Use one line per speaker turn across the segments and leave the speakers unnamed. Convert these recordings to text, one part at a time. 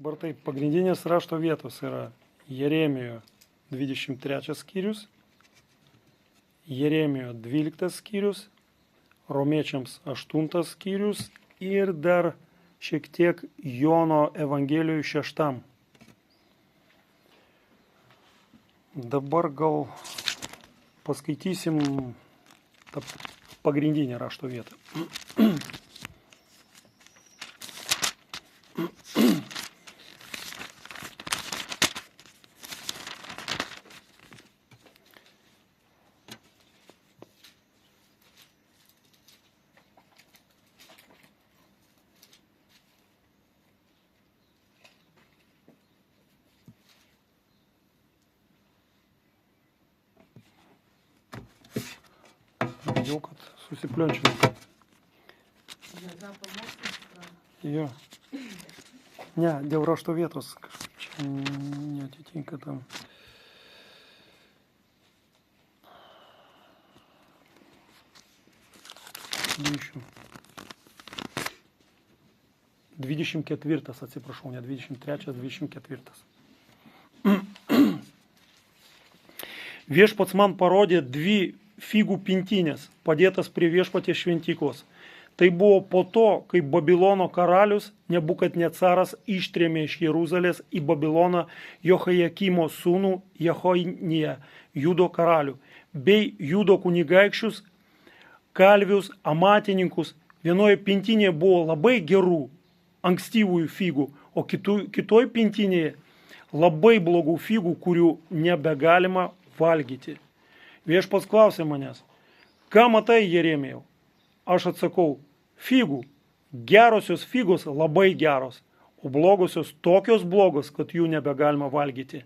Dabar taip, pagrindinės rašto vietos yra Jeremijo 23 skyrius, Jeremijo 12 skyrius, Romiečiams 8 skyrius ir dar šiek tiek Jono Evangelijų 6. Dabar gal paskaitysim tą pagrindinę rašto vietą. Jau, kad susipliončinau. Jo. Ne, dėl rašto vietos kažkaip čia neatitinka tam. Grįšiu. 24, atsiprašau, ne 23, 24. Viešpats man parodė dvi figų pintinės, padėtas prie viešpaties šventyklos. Tai buvo po to, kai Babilono karalius Nebukadnecaras ištrėmė iš Jeruzalės į Babiloną Jochajakimo sūnų Jehoniją, Judo karalių, bei Judo kunigaikščius, kalvius, amatininkus. Vienoje pintinėje buvo labai gerų ankstyvųjų figų, o kitoj pintinėje labai blogų figų, kurių nebegalima valgyti. Viešpats klausė manęs, ką matai, Jeremijau? Aš atsakau, figų. Gerosios figos labai geros, o blogosios tokios blogos, kad jų nebegalima valgyti.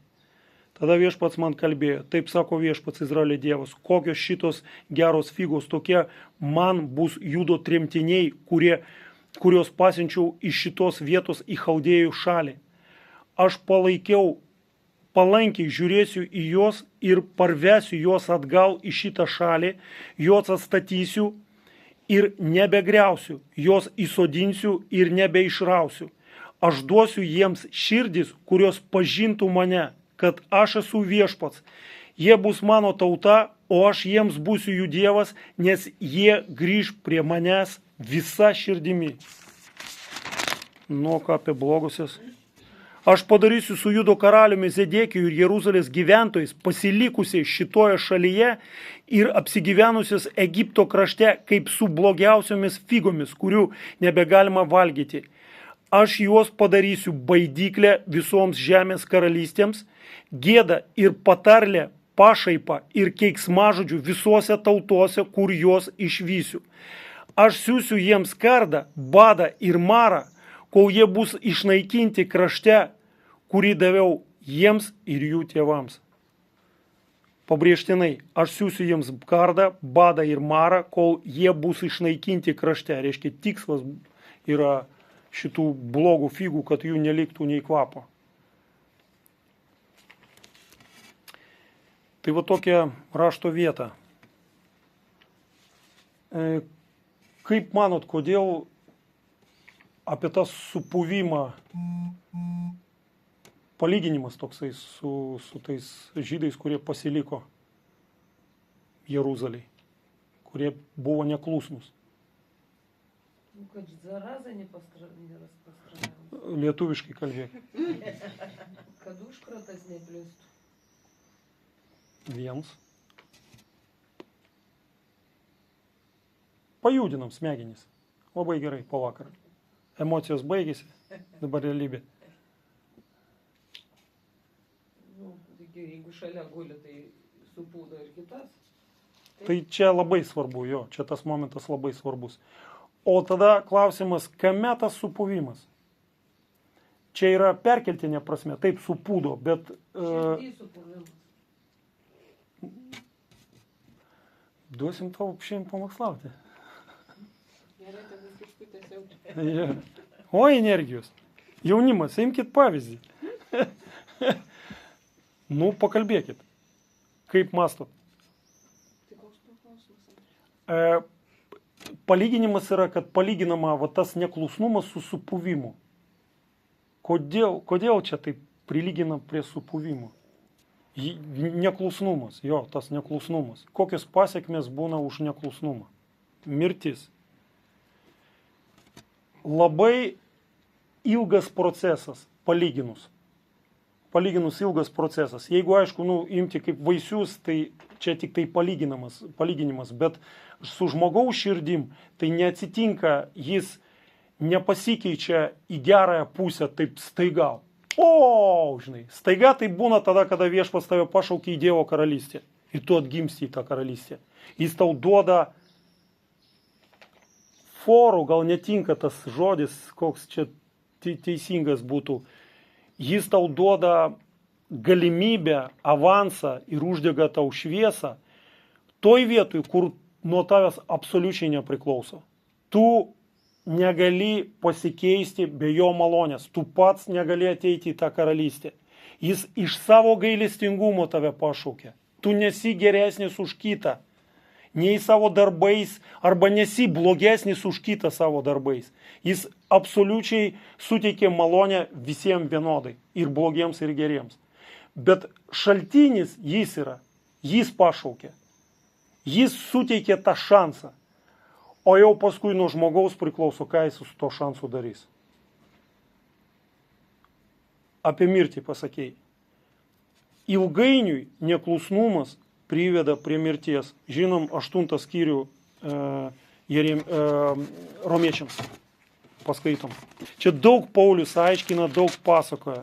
Tada viešpats man kalbėjo, taip sako viešpats Izraelio Dievas, kokios šitos geros figos, tokie man bus Judo tremtiniai, kurios pasiunčiau iš šitos vietos į Chaldėjų šalį. Aš palankiai žiūrėsiu į juos ir parvesiu juos atgal į šitą šalį, juos atstatysiu ir nebegriausiu, juos įsodinsiu ir nebeišrausiu. Aš duosiu jiems širdis, kurios pažintų mane, kad aš esu viešpats. Jie bus mano tauta, o aš jiems būsiu jų Dievas, nes jie grįž prie manęs visa širdimi. Nu, ką apie blogusias? Aš padarysiu su Judo karaliumi Zedekiju ir Jeruzalės gyventojais pasilikusiais šitoje šalyje ir apsigyvenusios Egipto krašte kaip su blogiausiomis figomis, kurių nebegalima valgyti. Aš juos padarysiu baidyklę visoms žemės karalystėms, gėdą ir patarlę, pašaipą ir keiksmažodžių visose tautose, kur juos išvysiu. Aš siųsiu jiems kardą, badą ir marą, kol jie bus išnaikinti krašte, kurį daviau jiems ir jų tėvams. Pabrėžtinai, aš siųsiu jiems kardą, badą ir marą, kol jie bus išnaikinti krašte. Reiškia, tikslas yra šitų blogų figų, kad jų neliktų nei kvapo. Tai va tokia rašto vieta. Kaip manot, kodėl apie tą supuvimą palyginimas toksai su tais žydais, kurie pasiliko Jeruzalėj, kurie buvo neklusnus?
Kad zaraza nerasprostranялась.
Lietuviškai kalbėk.
Kad užkratas neplistų.
Vienas. Pajudinam smegenis. Labai gerai po vakarą. Emocijos baigėsi, dabar realybė.
Nu, jeigu šalia guli, tai supūdo ir kitas.
Tai čia labai svarbu, jo, čia tas momentas labai svarbus. O tada klausimas, kame tas supuvimas? Čia yra perkeltinė prasme, taip supūdo, bet...
Širdį supuvimas.
Duosim tau šiandien pamokslauti.
Gerai, tada kažkaip tiesiog.
Ja. O energijos. Jaunimas, imkit pavyzdį. Nu, pakalbėkit. Kaip mastot?
Tai koks klausimas?
Palyginimas yra, kad palyginama va, tas neklusnumas su supuvimu. Kodėl čia taip prilyginam prie supuvimo? Neklusnumas, tas neklusnumas. Kokios pasiekmes būna už neklusnumą? Mirtis. Labai ilgas procesas, palyginus. Palyginus ilgas procesas. Jeigu, aišku, imti kaip vaisius, tai čia tik tai palyginimas, bet su žmogaus širdim tai neatsitinka, jis nepasikeičia į gerąją pusę taip staiga. Žinai, staiga tai būna tada, kada viešpats tave pašaukia į Dievo karalystę ir tu atgimsti į tą karalystę. Jis tau duoda forų, gal netinka tas žodis, koks čia teisingas būtų. Jis tau duoda galimybę, avansą ir uždega tau šviesą toj vietoj, kur nuo tavęs absoliučiai nepriklauso. Tu negali pasikeisti be jo malonės. Tu pats negali ateiti į tą karalystę. Jis iš savo gailestingumo tave pašaukia. Tu nesi geresnis už kitą. Nei savo darbais, arba nesi blogesnis už kitą savo darbais. Jis absoliučiai suteikia malonę visiems vienodai. Ir blogiems, ir geriems. Bet šaltinis jis yra. Jis pašaukia. Jis suteikia tą šansą. O jau paskui nuo žmogaus priklauso, ką jis su to šansu darys. Apie mirtį pasakėjai. Ilgainiui neklusnumas priveda prie mirties. Žinom 8 skyrių romiečiams. Paskaitom. Čia daug Paulius aiškina, daug pasakoja.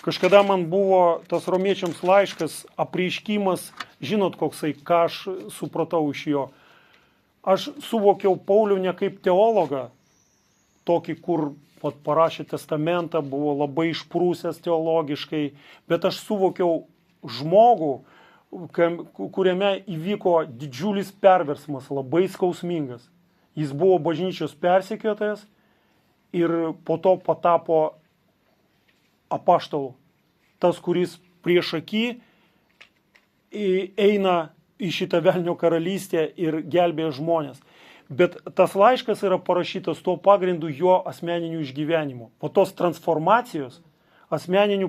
Kažkada man buvo tas romiečiams laiškas, apreiškimas, žinot koksai, ką aš supratau iš jo. Aš suvokiau Paulių ne kaip teologą, tokį, kur parašė testamentą, buvo labai išprūsęs teologiškai, bet aš suvokiau žmogų, kuriame įvyko didžiulis perversmas, labai skausmingas. Jis buvo bažnyčios persekiotojas ir po to patapo apaštalu. Tas, kuris prieš akį eina į šitą velnio karalystę ir gelbėja žmonės. Bet tas laiškas yra parašytas tuo pagrindu jo asmeninių išgyvenimų. Po tos transformacijos asmeninių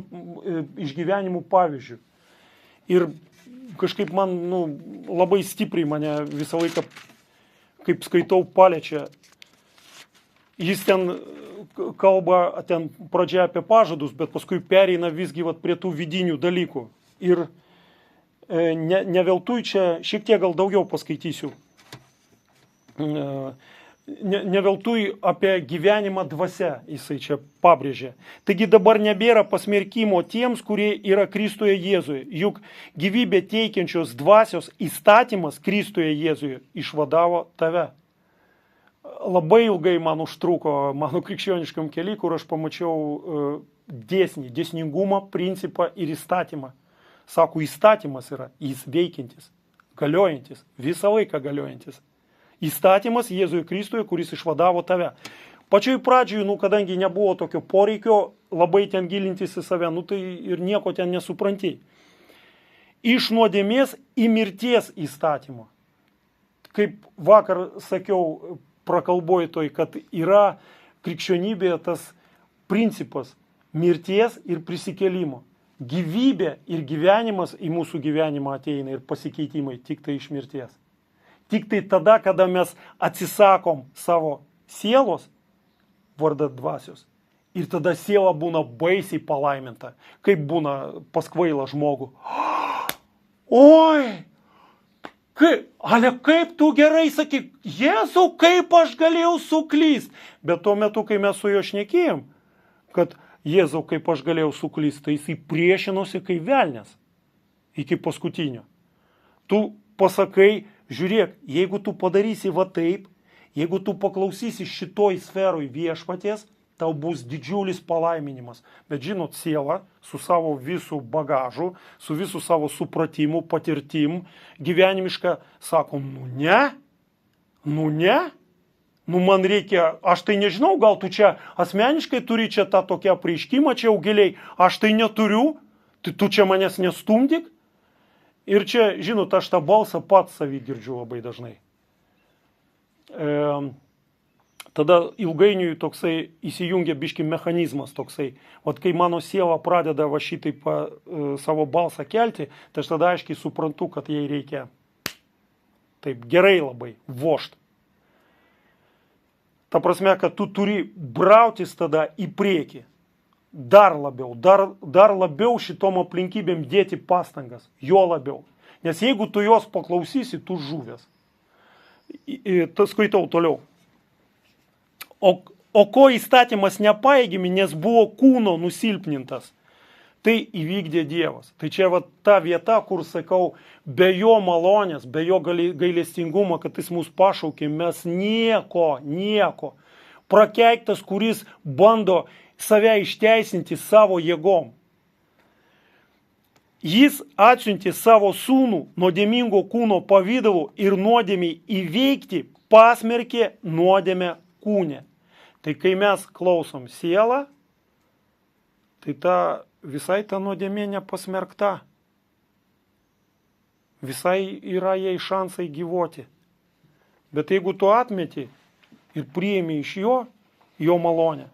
išgyvenimų pavyzdžių. Ir kažkaip man labai stipriai mane visą laiką, kaip skaitau, paliečia. Jis ten kalba pradžia apie pažadus, bet paskui pereina visgi prie tų vidinių dalykų. Ir ne veltui čia šiek tiek gal daugiau paskaitysiu. Ne veltui apie gyvenimą dvasia jisai čia pabrėžė. Taigi dabar nebėra pasmerkimo tiems, kurie yra Kristuje Jėzuje. Juk gyvybė teikiančios dvasios įstatymas Kristuje Jėzuje išvadavo tave. Labai ilgai man užtruko mano krikščioniškam keliui, kur aš pamačiau dėsningumą, principą ir įstatymą. Sako, įstatymas yra, jis veikiantis, galiojantis, visą laiką galiojantis. Įstatymas Jėzuje Kristuje, kuris išvadavo tave. Pačioj pradžioj, kadangi nebuvo tokio poreikio labai ten gilintis į save, tai ir nieko ten nesupranti. Iš nuodėmės į mirties įstatymą. Kaip vakar sakiau prakalboj kad yra krikščionybėje tas principas mirties ir prisikėlimo. Gyvybė ir gyvenimas į mūsų gyvenimą ateina ir pasikeitimai tik tai iš mirties. Tik tai tada, kada mes atsisakom savo sielos vardan dvasios. Ir tada siela būna baisiai palaiminta. Kaip būna pas kvailą žmogų. Oi! Ale kaip tu gerai sakyk, Jėzau, kaip aš galėjau suklyst. Bet tuo metu, kai mes su juo šnekėjom, kad Jėzau, kaip aš galėjau suklyst, tai jisai priešinosi kaip velnias iki paskutinio. Tu pasakai, žiūrėk, jeigu tu padarysi taip, jeigu tu paklausysi šitoj sferoj viešpaties, tau bus didžiulis palaiminimas. Bet žinot, siela su savo visų bagažu, su visų savo supratimu, patirtim, gyvenimiška, sako, ne, man reikia, aš tai nežinau, gal tu čia asmeniškai turi čia tą tokią apreiškimą, čia augiliai, aš tai neturiu, tai tu čia manęs nestumdyk. Ir čia, žinot, aš tą balsą pats savį girdžiu labai dažnai. tada ilgainiui toksai įsijungia biški mechanizmas toksai. Vat kai mano siela pradeda va šitaip savo balsą kelti, tai aš tada aiškiai suprantu, kad jai reikia taip gerai labai vošt. Ta prasme, kad tu turi brautis tada į priekį. Dar labiau šitom aplinkybėm dėti pastangas. Jo labiau. Nes jeigu tu jos paklausysi, tu žuvęs. Skaitau toliau. O ko įstatymas nepaėgimi, nes buvo kūno nusilpnintas, tai įvykdė Dievas. Tai čia va ta vieta, kur sakau, be jo malonės, be jo gailestingumo, kad jis mus pašaukė, mes nieko. Prakeiktas, kuris bando save išteisinti savo jėgom. Jis atsiuntė savo sūnų nuodėmingo kūno pavidalu ir nuodėmiai įveikti pasmerkė nuodėmę kūne. Tai kai mes klausom sielą, tai visai ta nuodėmė nepasmerkta. Visai yra jai šansai gyvuoti. Bet jeigu tu atmeti ir priimi iš jo malonę,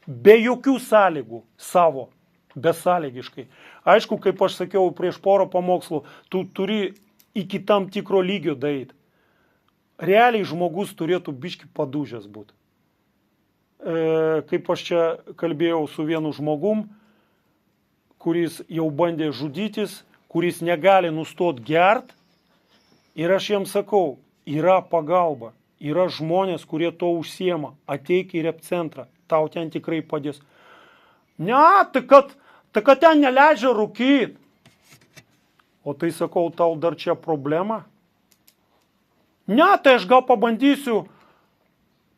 be jokių sąlygų savo, besąlygiškai. Aišku, kaip aš sakiau prieš porą pamokslų, tu turi iki tam tikro lygio daryti. Realiai žmogus turėtų biški padūžęs būti. Kaip aš čia kalbėjau su vienu žmogum, kuris jau bandė žudytis, kuris negali nustot gert, ir aš jam sakau, yra pagalba, yra žmonės, kurie to užsiema, ateik į repcentrą, tau ten tikrai padės. Ne, tai kad ten neleidžia rūkyti. O tai sakau, tau dar čia problema? Ne, tai aš gal pabandysiu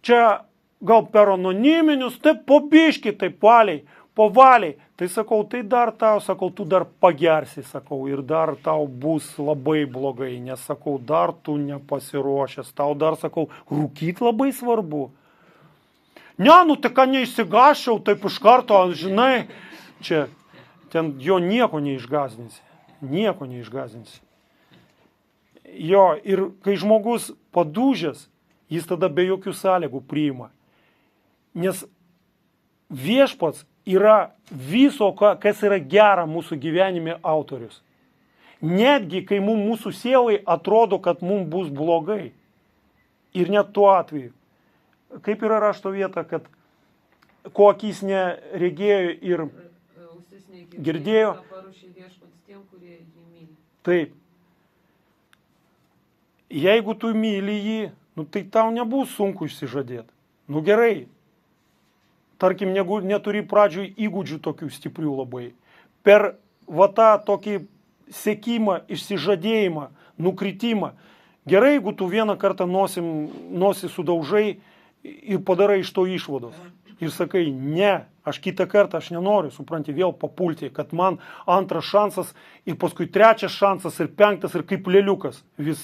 čia gal per anoniminius, taip po biškį, taip pavaliai. Tai sakau, tai dar tau, sakau, tu dar pagersi, sakau, ir dar tau bus labai blogai, nes sakau, dar tu nepasiruošęs, tau dar, sakau, rūkyti labai svarbu. Ne, nu tai ką neišsigaščiau, taip iš karto, žinai, čia, ten jo nieko neišgazdinsi. Jo, ir kai žmogus padūžęs, jis tada be jokių sąlygų priima. Nes viešpats yra viso, kas yra gera mūsų gyvenime autorius. Netgi, kai mūsų sielai atrodo, kad mums bus blogai. Ir net tuo atveju. Kaip yra rašto vieta, kad ko akis neregėjo ir girdėjo. Taip. Jeigu tu myli jį, nu, tai tau nebus sunku išsižadėti. Nu gerai. Tarkim, neturi pradžioj įgūdžių tokių stiprių labai. Per tą tokį sekimą, išsižadėjimą, nukritimą. Gerai, jeigu tu vieną kartą nosį sudaužai ir padarai iš to išvados. Ir sakai, ne, aš kitą kartą aš nenoriu, supranti, vėl papulti, kad man antras šansas ir paskui trečias šansas ir penktas ir kaip lėliukas. Vis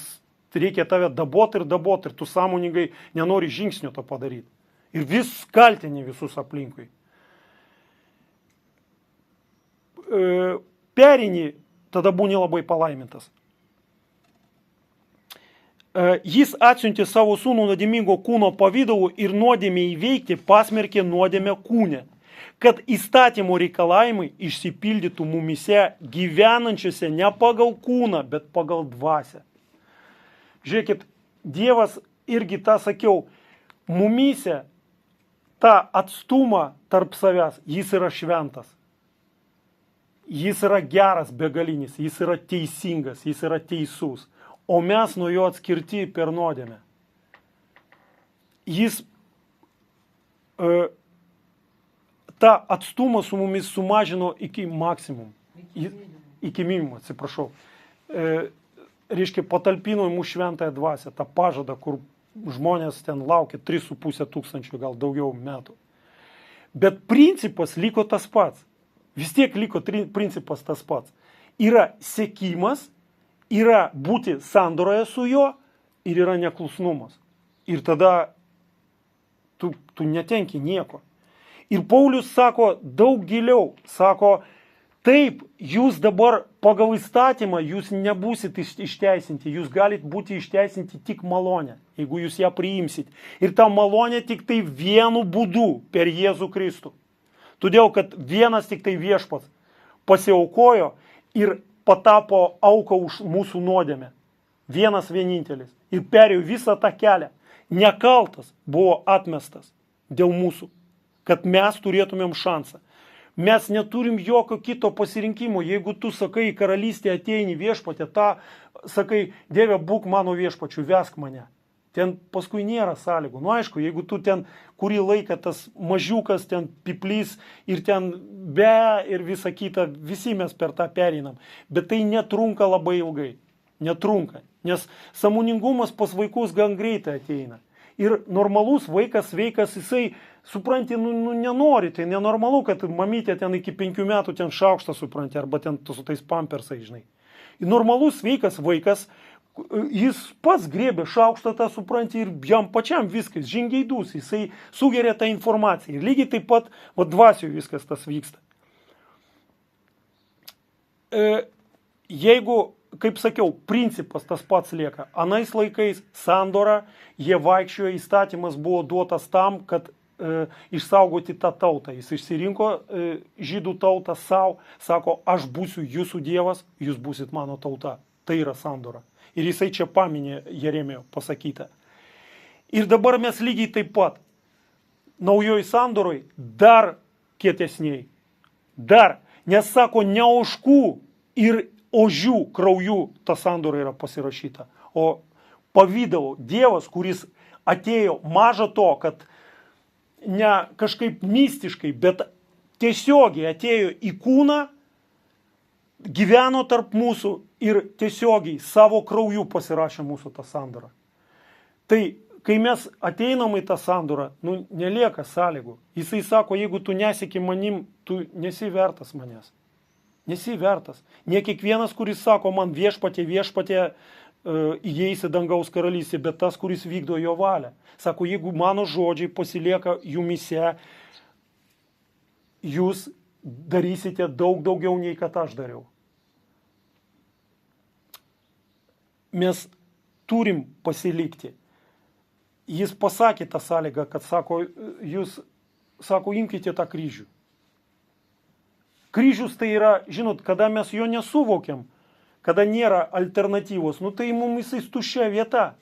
reikia tave daboti ir tu sąmoningai nenori žingsnio to padaryti. Ir vis kaltini visus aplinkui. Perini, tada būni labai palaimintas. Jis atsiuntė savo sūnų nuodėmingo kūno pavidalu ir nuodėmę įveikti pasmerkė nuodėmę kūne, kad įstatymo reikalavimai išsipildytų mumyse gyvenančiose ne pagal kūną, bet pagal dvasią. Žiūrėkit, Dievas irgi tą sakiau, mumyse tą atstumą tarp savęs, jis yra šventas. Jis yra geras begalinis, jis yra teisingas, jis yra teisus. O mes nuo jo atskirti per nuodėmę. Jis tą atstumą su mumis sumažino iki maksimum. Iki minimum, atsiprašau. Reiškia, patalpino į mūsų šventąją dvasią, tą pažadą, kur žmonės ten laukia 3,5 tūkstančių, gal daugiau metų. Bet principas liko tas pats. Vis tiek liko principas tas pats. Yra sekimas, yra būti sandoroje su juo ir yra neklusnumas. Ir tada tu netenki nieko. Ir Paulius sako daug giliau, sako, Taip, jūs dabar pagal įstatymą, jūs nebūsit išteisinti, jūs galit būti išteisinti tik malonę, jeigu jūs ją priimsit. Ir ta malonė tik tai vienu būdu, per Jėzų Kristų. Todėl, kad vienas tik tai viešpats pasiaukojo ir patapo auka už mūsų nuodėmę. Vienas vienintelis. Ir perėjo visą tą kelią. Nekaltas buvo atmestas dėl mūsų, kad mes turėtumėm šansą. Mes neturim jokio kito pasirinkimo. Jeigu tu sakai, karalystė ateini viešpatė, sakai, Dieve, būk mano viešpačiu, vesk mane. Ten paskui nėra sąlygų. Nu aišku, jeigu tu ten kurį laiką tas mažiukas, ten piplys ir ten ir visa kita, visi mes per tą pereinam. Bet tai netrunka labai ilgai. Netrunka. Nes sąmoningumas pas vaikus gan greitai ateina. Ir normalus vaikas, sveikas, jisai, supranti, nenori, tai nenormalu, kad mamytė ten iki 5 metų ten šaukštą supranti, arba ten su tais pampersai, žinai. Ir normalus, sveikas vaikas, jis pats grėbė šaukštą, tą supranti, ir jam pačiam viskas, žingeidus, jisai sugeria tą informaciją. Ir lygiai taip pat, dvasioj viskas tas vyksta. Jeigu, kaip sakiau, principas tas pats lieka. Anais laikais sandora, jie vaikščiojo, įstatymas buvo duotas tam, kad išsaugoti tą tautą. Jis išsirinko žydų tautą savo, sako, aš būsiu jūsų dievas, jūs būsit mano tauta. Tai yra sandora. Ir jisai čia paminė Jeremijo pasakytą. Ir dabar mes lygiai taip pat. Naujoj sandoroj dar kietesniai. Dar. Nes sako, ne ožkų ir ožių krauju ta sandora yra pasirašyta. O pavydalo Dievas, kuris atėjo maža to, kad ne kažkaip mistiškai, bet tiesiogiai atėjo į kūną, gyveno tarp mūsų ir tiesiogiai savo krauju pasirašė mūsų tą sandorą. Tai kai mes ateinam į tą sandorą, nelieka sąlygų. Jisai sako, jeigu tu neseki manim, tu nesi vertas manęs. Nesi vertas. Ne kiekvienas, kuris sako man viešpatie, įeis į dangaus karalystę, bet tas, kuris vykdo jo valią. Sako, jeigu mano žodžiai pasilieka jumise, jūs darysite daug daugiau nei kad aš dariau. Mes turim pasilikti. Jis pasakė tą sąlygą, kad sako, jūs, sako, imkite tą kryžių. Kryžius tai yra, žinot, kada mes jo nesuvokiam, kada nėra alternatyvos, tai mums jisai tuščia vieta.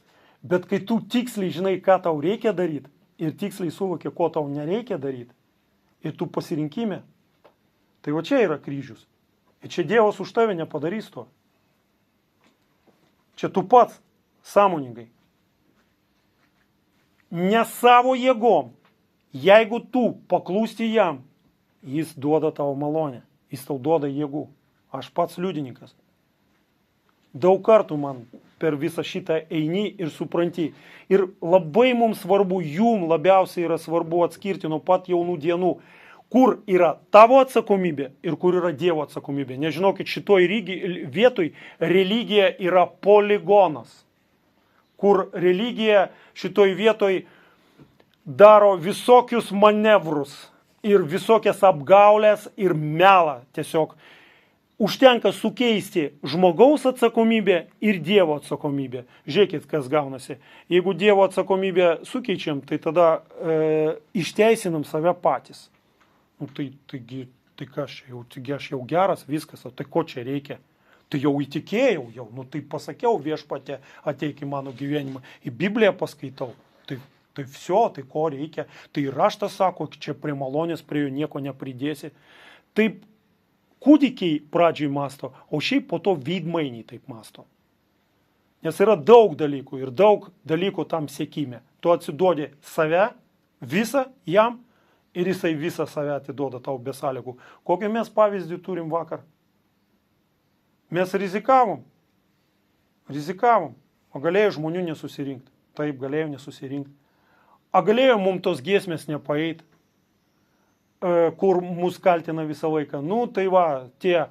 Bet kai tu tiksliai žinai, ką tau reikia daryti ir tiksliai suvokia, ko tau nereikia daryti, ir tu pasirinkime, tai va čia yra kryžius. Ir čia Dievas už tave nepadarys to. Čia tu pats sąmoningai. Ne savo jėgom. Jeigu tu paklūsti jam, jis duoda tavo malonę. Jis tau duoda jėgų. Aš pats liudininkas. Daug kartų man per visą šitą eini ir supranti. Ir labai mums svarbu, jum labiausiai yra svarbu atskirti nuo pat jaunų dienų, kur yra tavo atsakomybė ir kur yra Dievo atsakomybė. Nežinokit, šitoj vietoj religija yra poligonas. Kur religija šitoj vietoj daro visokius manevrus ir visokias apgaulės ir melą. Tiesiog užtenka sukeisti žmogaus atsakomybę ir Dievo atsakomybę. Žiūrėkit, kas gaunasi. Jeigu Dievo atsakomybę sukeičiam, tai tada išteisinam save patys. Tai kas čia, aš jau geras, viskas, o tai ko čia reikia? Tai jau įtikėjau, tai pasakiau viešpatie, ateik į mano gyvenimą, į Bibliją paskaitau, tai viso, tai ko reikia, tai raštas sako, čia prie malonės, prie jo nieko nepridėsi. Taip kūdikiai pradžiai masto, o šiaip po to veidmainiai taip masto. Nes yra daug dalykų ir daug dalykų tam siekime. Tu atsiduodi save, visą jam ir jisai visą save atiduoda tau be sąlygų. Kokį mes pavyzdį turim vakar? Mes rizikavom, o galėjo žmonių nesusirinkti. Taip, galėjo nesusirinkti. A galėjo mums tos giesmės nepaeit, kur mus kaltina visą laiką. Tai va, tie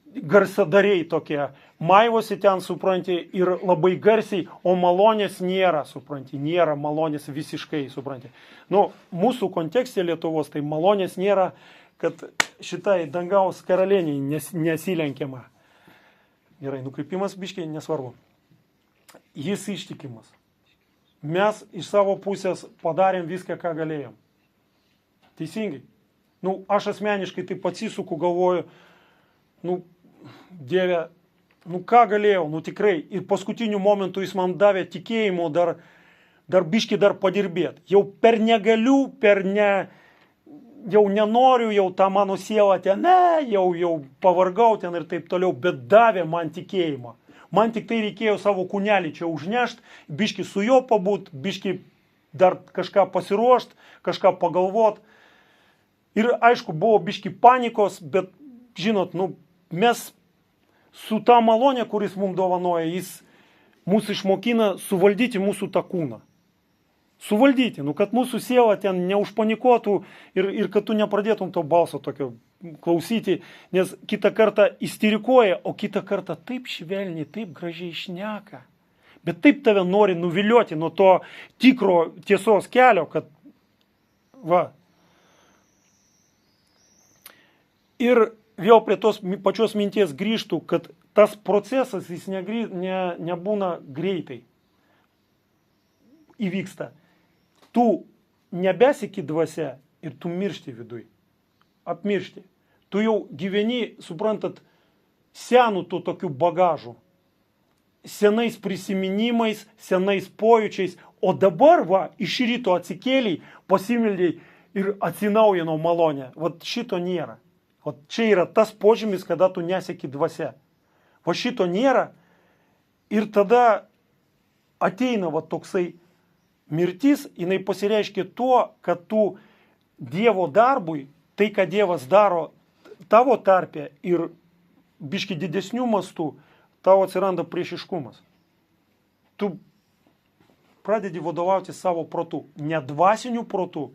garsadariai tokie, maivosi ten, supranti, ir labai garsiai, o malonės nėra, supranti, nėra malonės visiškai, supranti. Mūsų kontekste Lietuvos, tai malonės nėra, kad šitai dangaus karalieniai nesilenkiama. Gerai, nukreipimas biškiai nesvarbu. Jis ištikimas. Mes iš savo pusės padarėm viską, ką galėjom. Teisingai. Aš asmeniškai taip atsisuku, galvoju, Dieve, ką galėjau, tikrai. Ir paskutiniu momentu jis man davė tikėjimo dar biški dar padirbėti. Jau per negaliu, jau nenoriu, jau tą mano sielą ten, jau pavargau ten ir taip toliau, bet davė man tikėjimą. Man tik tai reikėjo savo kūnelį čia užnešti, biški su juo pabūt, biški dar kažką pasiruošti, kažką pagalvoti. Ir aišku, buvo biški panikos, bet žinot, mes su tą malonę, kuris mums dovanoja, jis mūsų išmokina suvaldyti mūsų tą kūną. Suvaldyti, kad mūsų siela ten neužpanikuotų ir kad tu nepradėtum to balso tokio klausyti, nes kitą kartą isterikuoja, o kitą kartą taip švelniai, taip gražiai šneka. Bet taip tave nori nuvilioti nuo to tikro tiesos kelio, kad va. Ir vėl prie tos pačios minties grįžtų, kad tas procesas jis nebūna greitai. Įvyksta. Tu nebesiki dvasia ir tu miršti viduj. Apmiršti. Tu jau gyveni, suprantat, senų tų tokių bagažų. Senais prisiminimais, senais pojūčiais. O dabar, iš ryto atsikėliai, pasimildėjai ir atsinaujino malonę. Vat šito nėra. Vat čia yra tas požymis, kada tu neseki dvasia. Va šito nėra. Ir tada ateina toksai mirtis, jinai pasireiškia tuo, kad tu Dievo darbui, tai, ką Dievas daro tavo tarpe ir biški didesnių mastų, tavo atsiranda priešiškumas. Tu pradedi vadovauti savo protu, ne dvasiniu protu,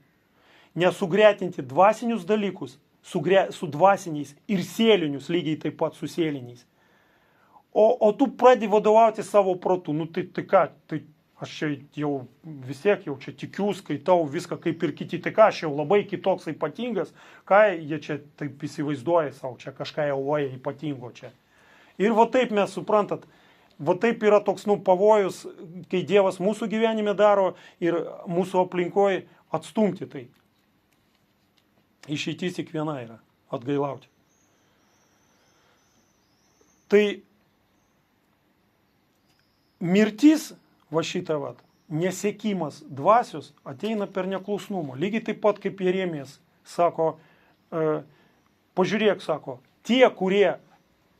nesugretinti dvasinius dalykus su dvasiniais ir sėlinius, lygiai taip pat su sėliniais. O tu pradedi vadovauti savo protu. Tai ką, tai aš čia jau vis tiek jau čia tikiu, skaitau viską kaip ir kiti, tai ką, aš jau labai kitoks ypatingas, ką jie čia taip įsivaizduoja savo, čia kažką jau ypatingo čia. Ir va taip mes suprantat, va taip yra toks pavojus, kai Dievas mūsų gyvenime daro ir mūsų aplinkoje atstumti tai. Išeitis tik viena yra – atgailauti. Tai mirtis, va šitą nesiekimas dvasios ateina per neklusnumą. Lygiai taip pat kaip Jeremijas sako, pažiūrėk, sako, tie, kurie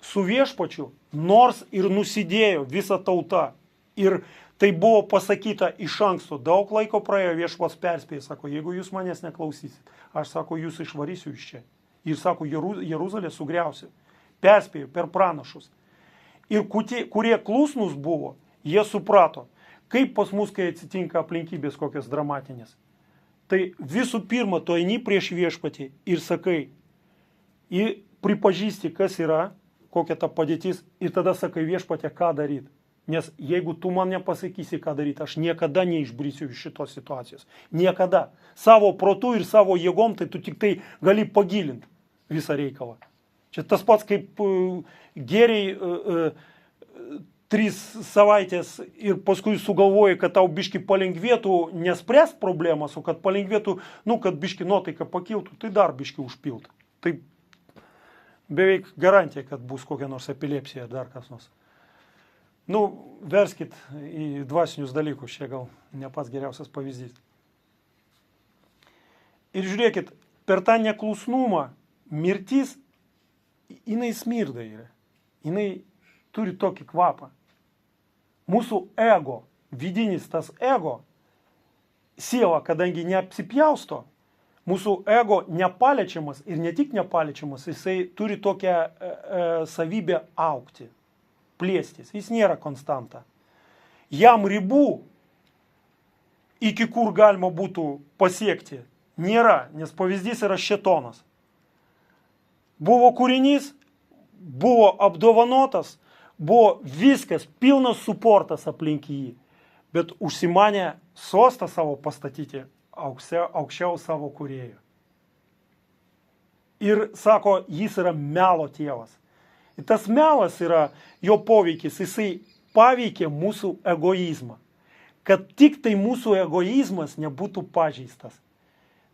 su viešpačiu, nors ir nusidėjo visa tauta, ir tai buvo pasakyta iš anksto, daug laiko praėjo, viešpats perspėjo, sako, jeigu jūs manęs neklausysit, aš, sako, jūs išvarysiu iš čia. Ir, sako, Jeruzalę sugriausiu. Perspėjo per pranašus. Ir kurie klusnus buvo, jie suprato, kaip pas mus, kai atsitinka aplinkybės kokios dramatinės. Tai visų pirma, tu eini prieš viešpatį ir sakai, ir pripažįsti, kas yra, kokia ta padėtis, ir tada sakai viešpatė, ką daryti. Nes jeigu tu man nepasakysi, ką daryti, aš niekada neišbrysiu iš šitos situacijos. Niekada. Savo protu ir savo jėgom, tai tu tik tai gali pagilinti visą reikalą. Čia tas pats, kaip geriai 3 savaitės ir paskui sugalvoji, kad tau biški palengvėtų nespręst problemas, o kad palengvėtų, kad biški nuotaika pakiltų, tai dar biški užpiltų. Tai beveik garantija, kad bus kokia nors epilepsija, dar kas nors. Verskit į dvasinius dalykus, čia gal ne pats geriausias pavyzdys. Ir žiūrėkit, per tą neklusnumą mirtis, jinai smirda yra. Jinai turi tokį kvapą. Mūsų ego, vidinis tas ego, siela, kadangi neapsipjausto, mūsų ego nepaliečiamas ir ne tik nepaliečiamas, jisai turi tokią savybę augti, plėstis. Jis nėra konstanta. Jam ribų, iki kur galima būtų pasiekti, nėra, nes pavyzdys yra šėtonas. Buvo kūrinys, buvo apdovanotas, buvo viskas, pilnas suportas aplink jį, bet užsimanė sostą savo pastatyti aukščiau savo kūrėjo. Ir sako, jis yra melo tėvas. Ir tas melas yra jo poveikis, jisai paveikia mūsų egoizmą. Kad tik tai mūsų egoizmas nebūtų pažeistas.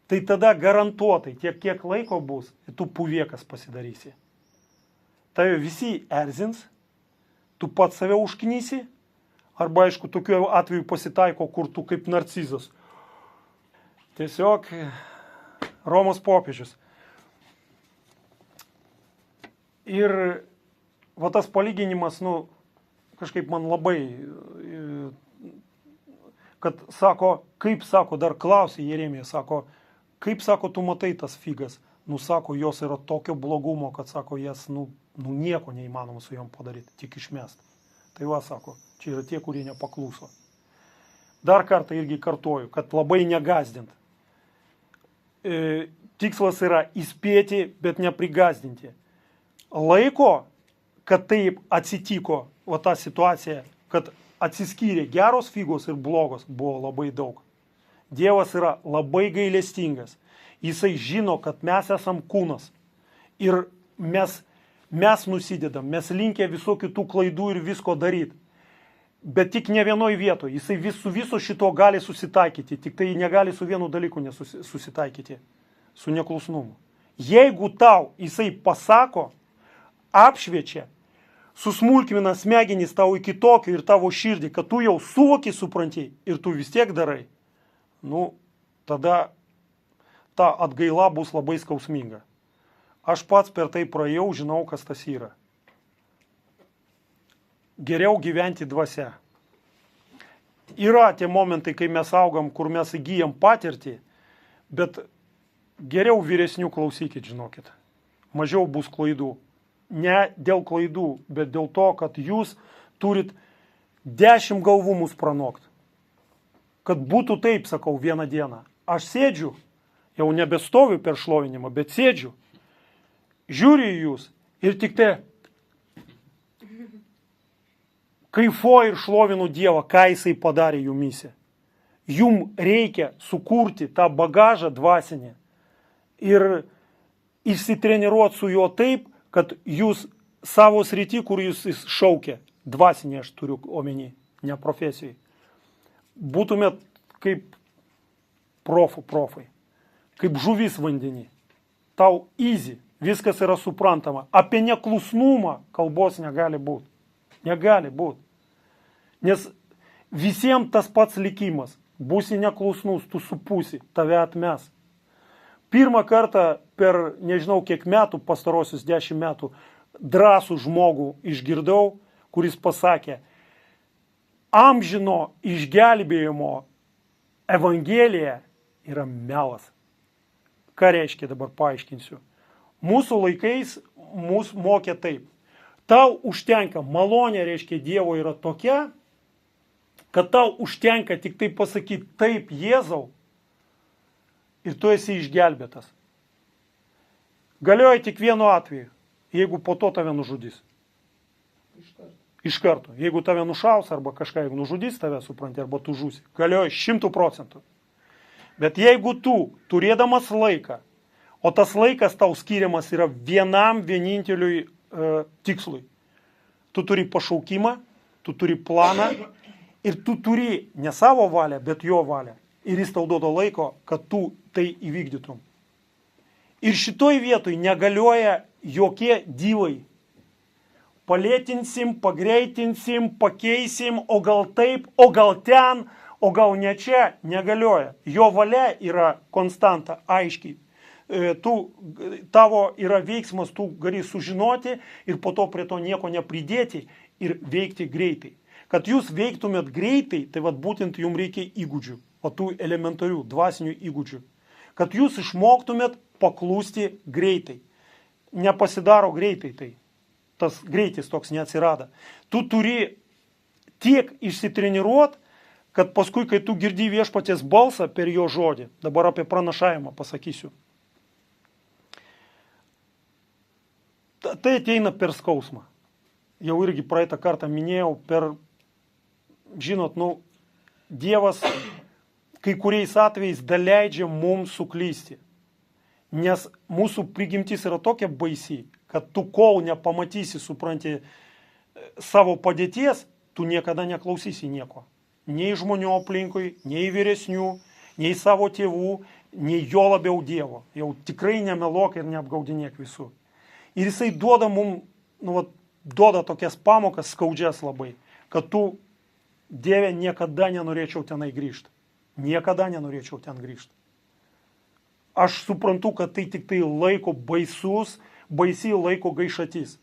Tai tada garantuotai, tiek kiek laiko bus, tu puviekas pasidarysi. Tave visi erzins, tu pats save užknysi, arba aišku, tokiu atveju pasitaiko, kur tu kaip narcizas. Tiesiog Romos popiežius. Ir va tas palyginimas, kažkaip man labai, kad sako, kaip sako, dar klausė Jeremija, sako, kaip sako, tu matai tas figas, sako, jos yra tokio blogumo, kad sako, jas, nieko neįmanoma su jom padaryti, tik išmesti. Tai va, sako, čia yra tie, kurie nepakluso. Dar kartą irgi kartuoju, kad labai negazdint. Tikslas yra įspėti, bet neprigazdinti. Laiko, kad taip atsitiko, va ta situacija, kad atsiskyrė geros figos ir blogos, buvo labai daug. Dievas yra labai gailestingas. Jisai žino, kad mes esam kūnas. Ir mes nusidedam, mes linkę visokių tų klaidų ir visko daryti. Bet tik ne vienoj vietoje. Jisai su viso šito gali susitaikyti. Tik tai negali su vienu dalyku nesusitaikyti. Su neklusnumu. Jeigu tau jisai pasako, apšviečia, susmulkmina smegenys tau iki tokio ir tavo širdį, kad tu jau suvoki, supranti ir tu vis tiek darai, tada ta atgaila bus labai skausminga. Aš pats per tai praėjau, žinau, kas tas yra. Geriau gyventi dvasia. Yra tie momentai, kai mes augam, kur mes įgyjam patirtį, bet geriau vyresnių klausykit, žinokit. Mažiau bus klaidų. Ne dėl klaidų, bet dėl to, kad jūs turit 10 galvų mus pranokti. Kad būtų taip, sakau, vieną dieną. Aš sėdžiu, jau nebestoviu per šlovinimą, bet sėdžiu, žiūriu į jūs ir tik tai kaifuoju ir šlovinu Dievą, ką jisai padarė jumyse. Jum reikia sukurti tą bagažą dvasinį ir išsitreniruoti su juo taip, kad jūs savo srity, kur jūs šaukia, dvasinė aš turiu omeny, ne profesijai, būtumėt kaip profai, kaip žuvis vandenį. Tau easy, viskas yra suprantama. Apie neklusnumą kalbos negali būti. Negali būti. Nes visiems tas pats likimas. Būsi neklusnus, tu supūsi, tave atmes. Pirmą kartą per nežinau kiek metų, pastarosius 10 metų, drąsų žmogų išgirdau, kuris pasakė, amžino išgelbėjimo evangelija yra melas. Ką reiškia, dabar paaiškinsiu. Mūsų laikais mus mokė taip. Tau užtenka, malonė reiškia Dievo yra tokia, kad tau užtenka tik tai pasakyti taip Jėzau ir tu esi išgelbėtas. Galioja tik vienu atveju, jeigu po to tave nužudys. Iš karto. Jeigu tave nušaus arba kažką, jeigu nužudys tave, supranti, arba tu žūsi. Galioja 100%. Bet jeigu tu, turėdamas laiką, o tas laikas tau skiriamas yra vienam vieninteliui tikslui. Tu turi pašaukimą, tu turi planą ir tu turi ne savo valią, bet jo valią. Ir jis tau duoda laiko, kad tu tai įvykdytum. Ir šitoj vietoj negalioja jokie dyvai. Palėtinsim, pagreitinsim, pakeisim, o gal taip, o gal ten, o gal ne čia, negalioja. Jo valia yra konstanta, aiškiai. Tavo yra veiksmas, tu gali sužinoti ir po to prie to nieko nepridėti ir veikti greitai. Kad jūs veiktumėt greitai, tai vat būtent jums reikia įgūdžių, o tų elementarių, dvasinių įgūdžių. Kad jūs išmoktumėt paklusti greitai. Nepasidaro greitai tai. Tas greitis toks neatsirado. Tu turi tiek išsitreniruot, kad paskui, kai tu girdi viešpaties balsą per jo žodį, dabar apie pranašavimą pasakysiu. Tai ateina per skausmą. Jau irgi praeitą kartą minėjau, žinot, Dievas kai kuriais atvejais daleidžia mums suklysti. Nes mūsų prigimtis yra tokia baisi, kad tu kol nepamatysi, supranti, savo padėties, tu niekada neklausysi nieko. Nei žmonių aplinkui, nei vyresnių, nei savo tėvų, nei jo labiau Dievo. Jau tikrai nemeluok ir neapgaudinėk visų. Ir jisai duoda mums, duoda tokias pamokas skaudžias labai, kad tu, Dieve, niekada nenorėčiau tenai grįžti. Niekada nenorėčiau ten grįžti. Aš suprantu, kad tai tik tai laiko baisi laiko gaišatys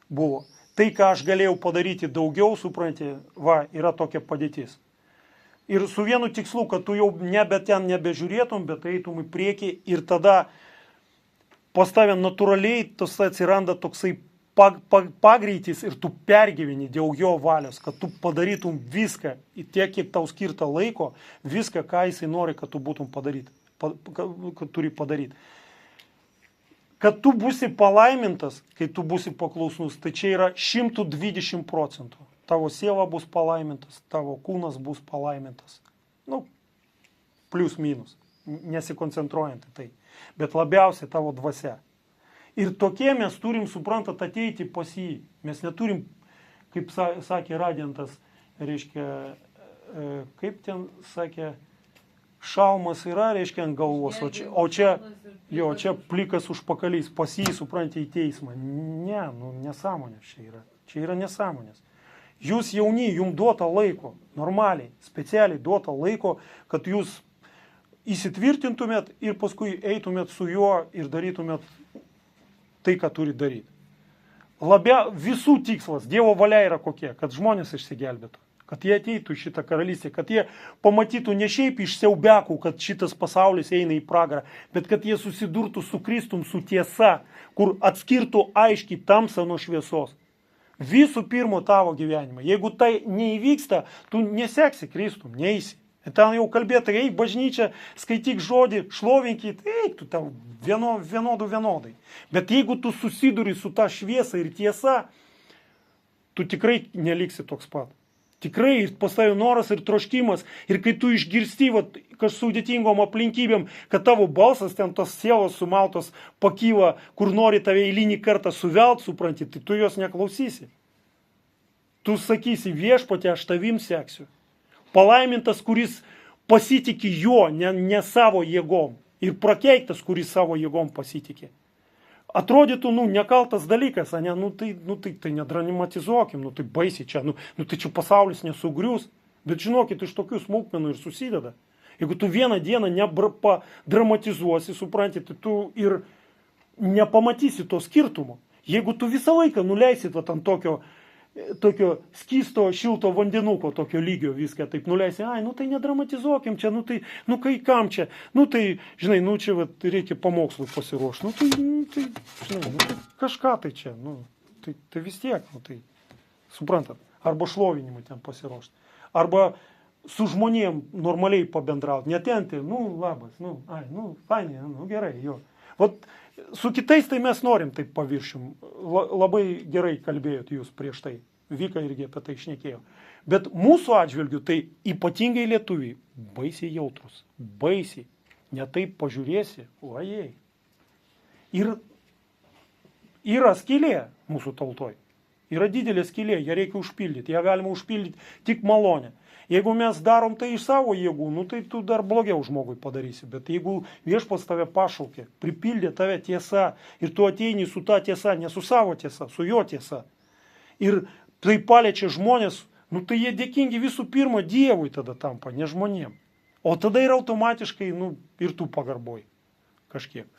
buvo. Tai, ką aš galėjau padaryti daugiau, supranti, yra tokia padėtis. Ir su vienu tikslu, kad tu jau ten nebežiūrėtum, bet eitum į priekį ir tada pas tave natūraliai atsiranda toksai pagreitis ir tu pergyveni dėl jo valios, kad tu padarytum viską, tiek, kiek tau skirta laiko, viską, ką jisai nori, kad tu būtum kad turi padaryti. Kad tu būsi palaimintas, kai tu būsi paklausnus, tai čia yra 120%. Tavo siela bus palaimintas, tavo kūnas bus palaimintas. Plius minus, nesikoncentruojant į tai. Bet labiausiai tavo dvasia. Ir tokie mes turim, suprantat, ateiti pas jį. Mes neturim, kaip sakė Radiantas, reiškia, kaip ten sakė, šalmas yra, reiškia, ant galvos, o čia plikas užpakalys, pas jį, suprantate, į teismą. Ne, nesąmonės čia yra. Čia yra nesąmonės. Jūs jauni, jums duota laiko, normaliai, specialiai duota laiko, kad jūs įsitvirtintumėt ir paskui eitumėt su juo ir darytumėt tai, ką turi daryti. Visų tikslas, Dievo valia yra kokie, kad žmonės išsigelbėtų. Kad jie ateitų į šitą karalystę, kad jie pamatytų ne šiaip iš siaubekų, kad šitas pasaulis eina į pragarą, bet kad jie susidurtų su Kristum, su tiesa, kur atskirtų aiškiai tamsą nuo šviesos. Visų pirma tavo gyvenimą. Jeigu tai neįvyksta, tu neseksi Kristum, neisi. Ten jau kalbėta, eik bažnyčią, skaityk žodį, šlovinkit, eik tu tau vienodai. Bet jeigu tu susiduri su ta šviesa ir tiesa, tu tikrai neliksi toks pat. Tikrai ir pas tavai noras ir troškimas. Ir kai tu išgirsti kažkokiom sudėtingom aplinkybėm, kad tavo balsas ten tos sielos sumaltos pakyla, kur nori tave eilinį kartą suvelt, supranti, tai tu jos neklausysi. Tu sakysi, viešpatie, aš tavim seksiu. Palaimintas, kuris pasitikė jo, ne savo jėgom. Ir prakeiktas, kuris savo jėgom pasitikė. Atrodytų, nekaltas dalykas, tai nedramatizuokim, tai baisiai čia, tai čia pasaulis nesugrius, bet žinokit, iš tokių smulkmenų ir susideda. Jeigu tu vieną dieną nedramatizuosi, supranti, tai tu ir nepamatysi to skirtumo. Jeigu tu visą laiką nuleisit ant tokio skysto, šilto vandenuko, tokio lygio viską, taip nuleisi, tai nedramatizuokim čia, kai kam čia, tai, žinai, čia reikia pamokslui pasiruošti, tai, žinai, tai kažką tai čia, tai vis tiek, tai, suprantat, arba šlovinimui ten pasiruošti, arba su žmonėm normaliai pabendrauti, netenti, labas, fainai, gerai, jo. Su kitais tai mes norim taip paviršium. Labai gerai kalbėjot jūs prieš tai. Vika irgi apie tai šnekėjo. Bet mūsų atžvilgių tai ypatingai lietuviai baisiai jautrus. Baisiai. Ne taip pažiūrėsi. Ojei. Ir yra skylė mūsų tautoj. Yra didelė skylė. Ją reikia užpildyti. Ją galima užpildyti tik malonę. Jeigu mes darom tai iš savo jėgų, tai tu dar blogiau žmogui padarysi. Bet jeigu viešpats tave pašaukė, pripildė tave tiesa ir tu ateini su ta tiesa, ne su savo tiesa, su jo tiesa. Ir tai paliečia žmonės, tai jie dėkingi visų pirma Dievui tada tampa, ne žmonėm. O tada ir automatiškai, ir tu pagarboj kažkiek.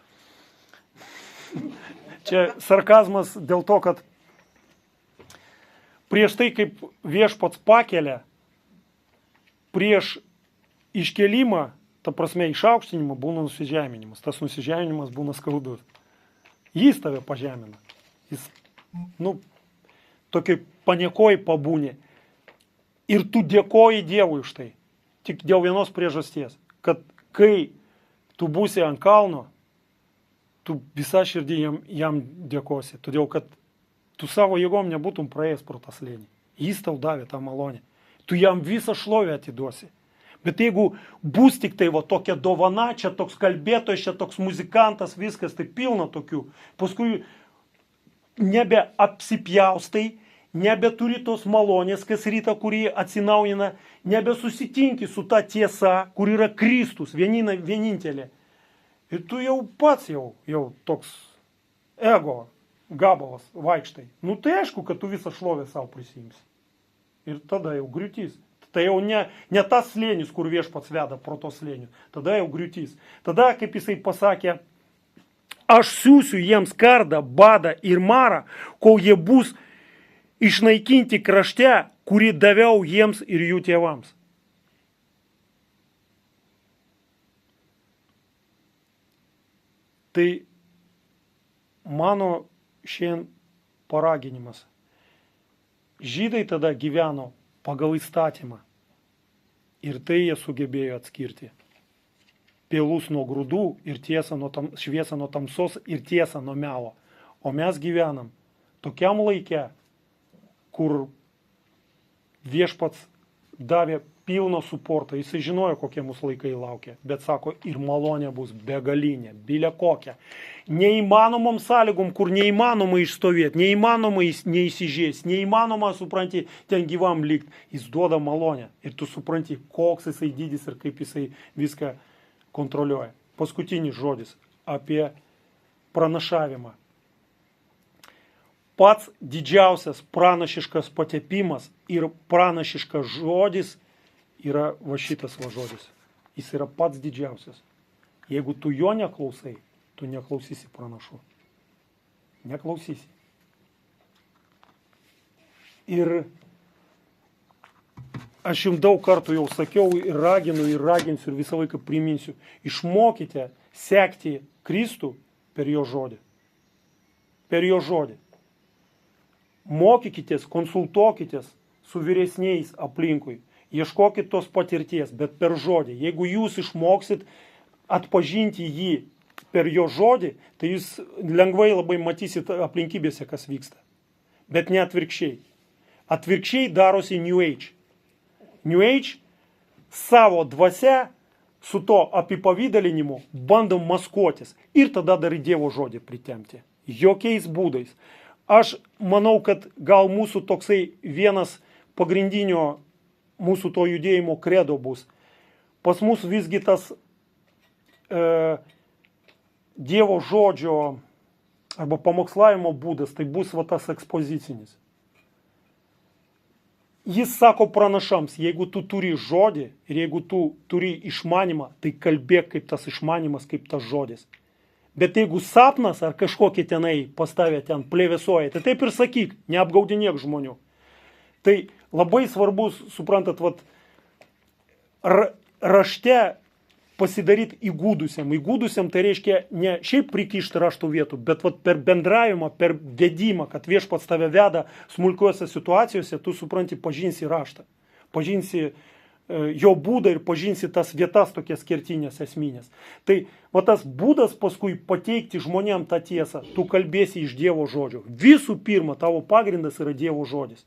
Čia sarkazmas dėl to, kad prieš tai, kaip viešpats pakelia, prieš iškelimą, ta prasme išaukštinimą, būna nusižeminimas. Tas nusižeminimas būna skaudus. Jis tave pažemina. Jis, tokiai paniekoji pabūni. Ir tu dėkoji Dievui už tai. Tik dėl vienos priežasties. Kad kai tu būsi ant kalno, tu visą širdį jam dėkosi. Todėl, kad tu savo jėgom nebūtum praėjęs pro tą slėnį. Jis tau davė tą malonę. Tu jam visą šlovę atiduosi. Bet jeigu bus tik tai va tokia dovana, čia toks kalbėtojas, čia toks muzikantas, viskas, tai pilna tokių. Paskui nebeapsipjaustai, nebeturi tos malonės, kas rytą, kurį atsinaujina, nebesusitinki su ta tiesa, kur yra Kristus, vienintelė. Ir tu jau pats jau toks ego gabalas vaikštai. Nu tai aišku, kad tu visą šlovę savo prisimsi. Ir tada jau griūtys. Tai jau ne tas slėnis, kur viešpats veda pro to slėnių. Tada jau griūtys. Tada, kaip jisai pasakė, aš siūsiu jiems kardą, badą ir marą, kol jie bus išnaikinti krašte, kurį daviau jiems ir jų tėvams. Tai mano šiandien paraginimas. Žydai tada gyveno pagal įstatymą. Ir tai jie sugebėjo atskirti. Pėlus nuo grūdų ir šviesą nuo tamsos ir tiesą nuo melo. O mes gyvenam tokiam laike, kur viešpats davė pilną suportą. Jisai žinojo, kokie mūsų laikai laukia. Bet sako, ir malonė bus begalinė, bilė kokia. Neįmanomom sąlygom, kur neįmanoma išstovėti, neįmanoma neįsižės, neįmanoma, supranti, ten gyvam likti. Jis duoda malonę. Ir tu supranti, koks jisai dydis ir kaip jisai viską kontroliuoja. Paskutinis žodis apie pranašavimą. Pats didžiausias pranašiškas patepimas ir pranašiškas žodis yra va šitas va žodis. Jis yra pats didžiausias. Jeigu tu jo neklausai, tu neklausysi pranašų. Neklausysi. Ir aš jums daug kartų jau sakiau ir raginu, ir raginsiu, ir visą laiką priminsiu. Išmokite sekti Kristų per jo žodį. Per jo žodį. Mokykitės, konsultuokitės su vyresniais aplinkui. Ieškokit tos patirties, bet per žodį. Jeigu jūs išmoksit atpažinti jį per jo žodį, tai jūs lengvai labai matysit aplinkybėse, kas vyksta. Bet ne atvirkščiai. Atvirkščiai darosi New Age. New Age savo dvasia su to apipavydalinimu bandom maskuotis. Ir tada dar į Dievo žodį pritemti. Jokiais būdais. Aš manau, kad gal mūsų toksai vienas pagrindinio mūsų to judėjimo kredo bus. Pas mus visgi tas Dievo žodžio arba pamokslavimo būdas, tai bus va tas ekspozicinis. Jis sako pranašams, jeigu tu turi žodį ir jeigu tu turi išmanimą, tai kalbėk kaip tas išmanimas, kaip tas žodis. Bet jeigu sapnas ar kažkokie tenai pastavė ten plėvesuoja, tai taip ir sakyk, neapgaudinėk žmonių. Tai labai svarbus, suprantat, rašte pasidaryti įgūdusiam. Įgūdusiam tai reiškia ne šiaip prikišti raštų vietų, bet per bendravimą, per vedimą, kad viešpats tave veda smulkiuose situacijose, tu supranti, pažinsi raštą. Pažinsi jo būdą ir pažinsi tas vietas tokias kertinės esminės. Tai va tas būdas paskui pateikti žmonėm tą tiesą, tu kalbėsi iš Dievo žodžio. Visų pirma, tavo pagrindas yra Dievo žodis.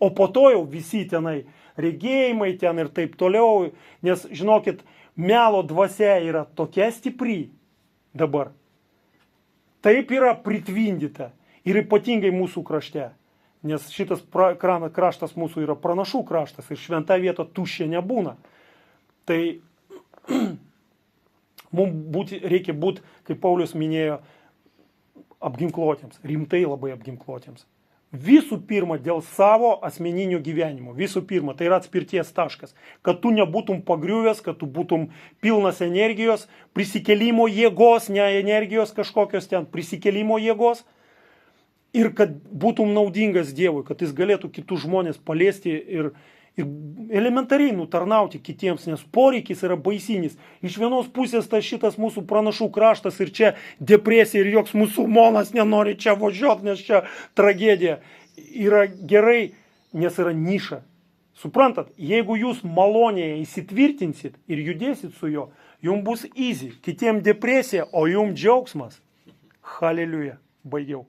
O po to jau visi tenai regėjimai ten ir taip toliau, nes žinokit, melo dvasia yra tokia stipri dabar. Taip yra pritvindyta ir ypatingai mūsų krašte. Nes šitas kraštas mūsų yra pranašų kraštas ir šventa vieta tuščia nebūna. Tai mums reikia būti, kaip Paulius minėjo, apginkluotiems, rimtai labai apginkluotiems. Visų pirma, dėl savo asmeninio gyvenimo. Visų pirma, tai yra atspirties taškas. Kad tu nebūtum pagriuvęs, kad tu būtum pilnas energijos, prisikelimo jėgos, ne energijos kažkokios ten, prisikelimo jėgos. Ir kad būtum naudingas Dievui, kad jis galėtų kitus žmonės paliesti ir elementariai nutarnauti kitiems, nes poreikis yra baisinis. Iš vienos pusės tas šitas mūsų pranašų kraštas ir čia depresija ir joks musulmonas nenori čia važiuoti, nes čia tragedija. Yra gerai, nes yra niša. Suprantat, jeigu jūs malonėje įsitvirtinsit ir judėsit su juo, jums bus easy. Kitiem depresija, o jums džiaugsmas. Haleliuja. Baigiau.